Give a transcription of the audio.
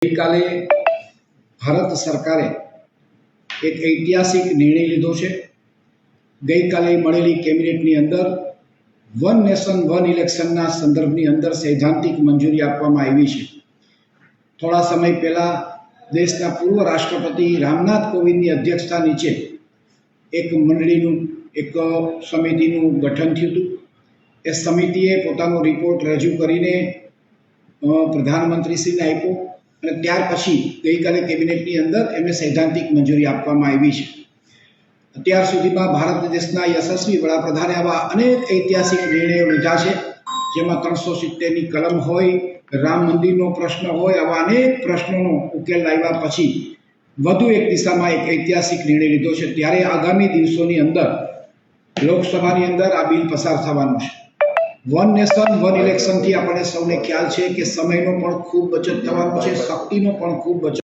ગઈકાલે ભારત સરકારે એક ઐતિહાસિક નિર્ણય લીધો છે। ગઈકાલે મળેલી કેબિનેટની અંદર વન નેશન વન ઇલેક્શનના સંદર્ભની અંદર સૈદ્ધાંતિક મંજૂરી આપવામાં આવી છે। થોડા સમય પહેલાં દેશના પૂર્વ રાષ્ટ્રપતિ રામનાથ કોવિંદની અધ્યક્ષતા નીચે એક મંડળીનું એક સમિતિનું ગઠન થયું હતું। એ સમિતિએ પોતાનો રિપોર્ટ રજૂ કરીને પ્રધાનમંત્રીશ્રીને આપ્યો અને ત્યાર પછી ગઈકાલે કેબિનેટની અંદર એમને સૈદ્ધાંતિક મંજૂરી આપવામાં આવી છે। અત્યાર સુધીમાં ભારત દેશના યશસ્વી વડાપ્રધાને આવા અનેક ઐતિહાસિક નિર્ણયો લીધા છે, જેમાં 370ની કલમ હોય, રામ મંદિરનો પ્રશ્ન હોય, આવા અનેક પ્રશ્નોનો ઉકેલ લાવ્યા પછી વધુ એક દિશામાં એક ઐતિહાસિક નિર્ણય લીધો છે। ત્યારે આગામી દિવસોની અંદર લોકસભાની અંદર આ બિલ પસાર થવાનું છે। વન નેશન વન ઇલેક્શનથી આપણને સૌને ખ્યાલ છે કે સમયનો પણ ખૂબ બચત થવાનો છે, શક્તિનો પણ ખૂબ બચત